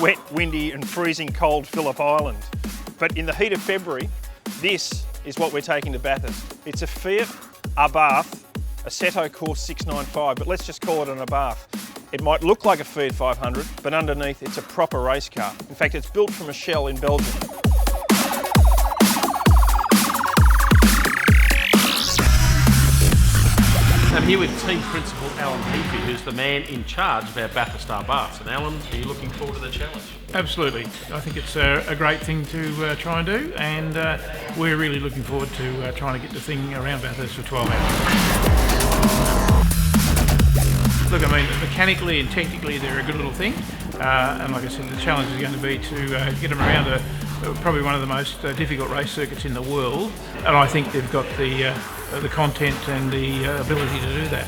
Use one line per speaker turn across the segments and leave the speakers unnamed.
wet, windy and freezing cold Phillip Island. But in the heat of February, this is what we're taking to Bathurst. It's a Fiat Abarth, a Seto Course 695, but let's just call it an Abarth. It might look like a Fiat 500, but underneath it's a proper race car. In fact, it's built from a shell in Belgium.
I'm here with Team Principal Alan Heafy, who's the man in charge of our Bathurst Abarths. And Alan, are you looking forward to the challenge?
Absolutely. I think it's a great thing to try and do, and we're really looking forward to trying to get the thing around Bathurst for 12 hours. Look, I mean, mechanically and technically they're a good little thing, and like I said, the challenge is going to be to get them around probably one of the most difficult race circuits in the world, and I think they've got the content and the ability to do that.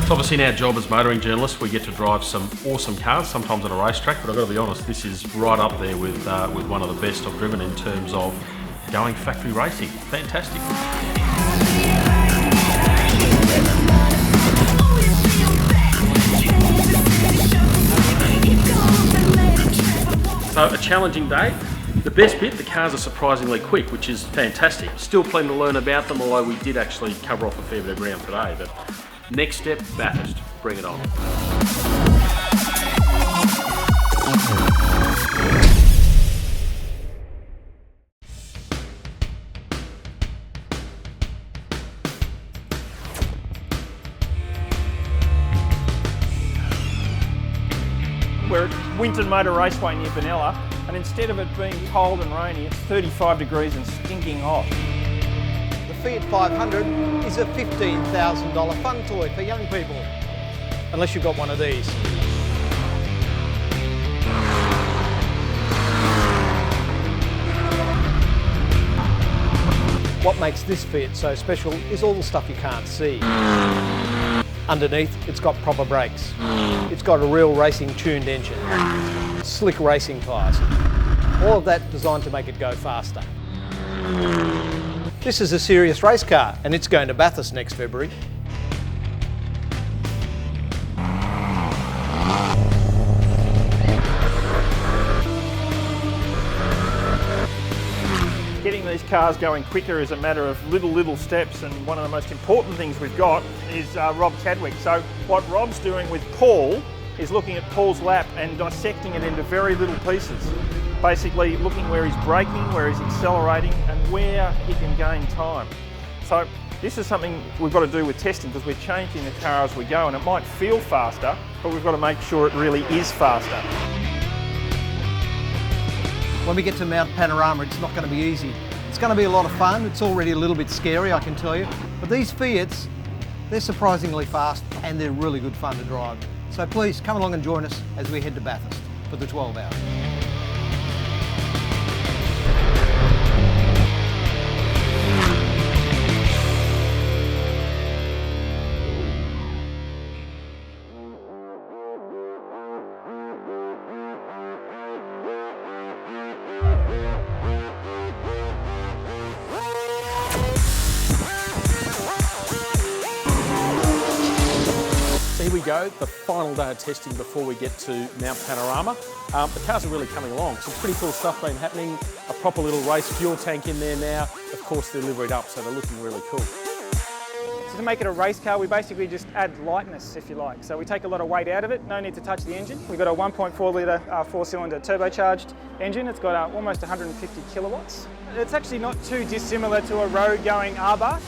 It's obviously in our job as motoring journalists, we get to drive some awesome cars, sometimes on a racetrack, but I've got to be honest, this is right up there with one of the best I've driven in terms of going factory racing. Fantastic. So a challenging day. The best bit, the cars are surprisingly quick, which is fantastic. Still plenty to learn about them, although we did actually cover off a fair bit of ground today. But next step, Bathurst. Bring it on.
We're at Winton Motor Raceway near Benalla, and instead of it being cold and rainy, it's 35 degrees and stinking hot.
The Fiat 500 is a $15,000 fun toy for young people, unless you've got one of these. What makes this Fiat so special is all the stuff you can't see. Underneath, it's got proper brakes. It's got a real racing tuned engine. Slick racing tyres. All of that designed to make it go faster. This is a serious race car, and it's going to Bathurst next February.
Getting these cars going quicker is a matter of little steps, and one of the most important things we've got is Rob Chadwick. So what Rob's doing with Paul is looking at Paul's lap and dissecting it into very little pieces. Basically looking where he's braking, where he's accelerating, and where he can gain time. So this is something we've got to do with testing, because we're changing the car as we go, and it might feel faster, but we've got to make sure it really is faster.
When we get to Mount Panorama, it's not going to be easy. It's going to be a lot of fun. It's already a little bit scary, I can tell you. But these Fiats, they're surprisingly fast and they're really good fun to drive. So please come along and join us as we head to Bathurst for the 12 hours.
Here we go, the final day of testing before we get to Mount Panorama. The cars are really coming along. Some pretty cool stuff been happening. A proper little race fuel tank in there now. Of course, they're liveried up, so they're looking really cool.
So to make it a race car, we basically just add lightness, if you like. So we take a lot of weight out of it, no need to touch the engine. We've got a 1.4 litre four-cylinder turbocharged engine. It's got almost 150 kilowatts. It's actually not too dissimilar to a road-going Abarth.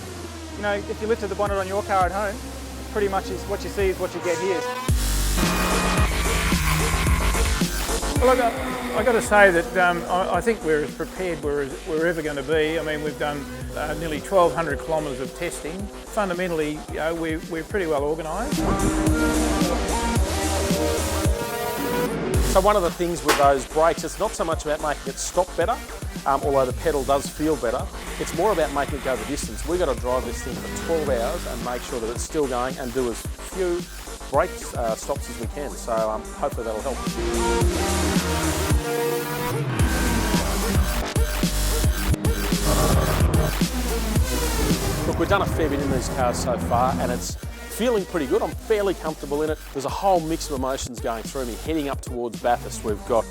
You know, if you lifted the bonnet on your car at home, pretty much is what you see is what you get here.
Well, I've got to say that I think we're as prepared as we're ever going to be. I mean, we've done nearly 1,200 kilometres of testing. Fundamentally, we're pretty well organised.
So one of the things with those brakes, it's not so much about making it stop better, although the pedal does feel better. It's more about making it go the distance. We've got to drive this thing for 12 hours and make sure that it's still going and do as few brake stops as we can. So hopefully that'll help. Look, we've done a fair bit in these cars so far, and it's feeling pretty good. I'm fairly comfortable in it. There's a whole mix of emotions going through me. Heading up towards Bathurst, we've got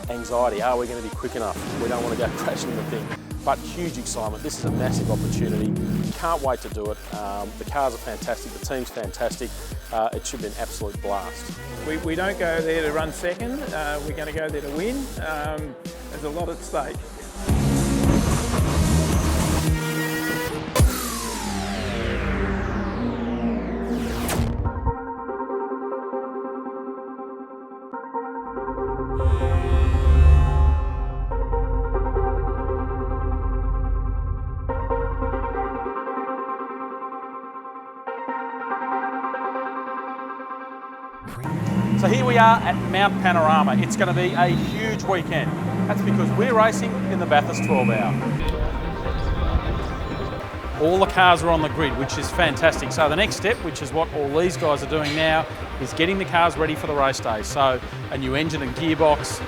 anxiety. Are we going to be quick enough? We don't want to go crashing the thing. But huge excitement. This is a massive opportunity. Can't wait to do it. The cars are fantastic. The team's fantastic. It should be an absolute blast.
We don't go there to run second. We're going to go there to win. There's a lot at stake.
So here we are at Mount Panorama. It's going to be a huge weekend. That's because we're racing in the Bathurst 12hr. All the cars are on the grid, which is fantastic. So the next step, which is what all these guys are doing now, is getting the cars ready for the race day. So a new engine and gearbox,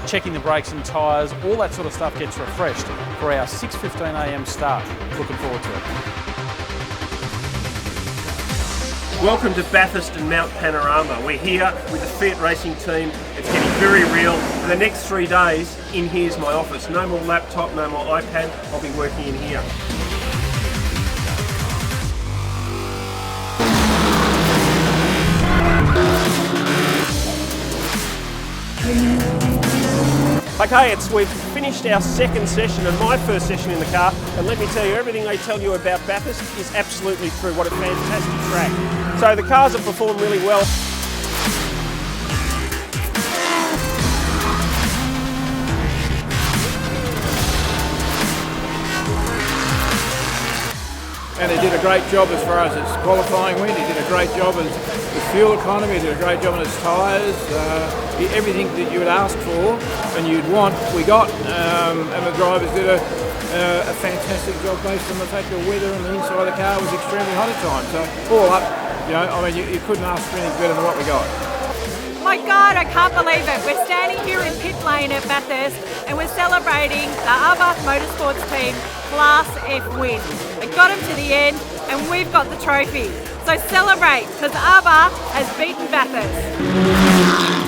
checking the brakes and tyres, all that sort of stuff gets refreshed for our 6:15 a.m. start. Looking forward to it.
Welcome to Bathurst and Mount Panorama. We're here with the Fiat racing team. It's getting very real. For the next 3 days, in here's my office. No more laptop, no more iPad. I'll be working in here. Okay, we've finished our second session and my first session in the car, and let me tell you, everything they tell you about Bathurst is absolutely true. What a fantastic track. So the cars have performed really well.
And they did a great job as far as its qualifying went. He did a great job as the fuel economy. He did a great job on his tyres. Everything that you would ask for and you'd want, we got. And the drivers did a fantastic job based on the fact the weather and the inside of the car was extremely hot at times. So all up, you couldn't ask for anything better than what we got.
My God, I can't believe it. We're standing here in pit lane at Bathurst and we're celebrating the Abarth Motorsports team Class F win. We got them to the end and we've got the trophy. So celebrate, because Abarth has beaten Bathurst.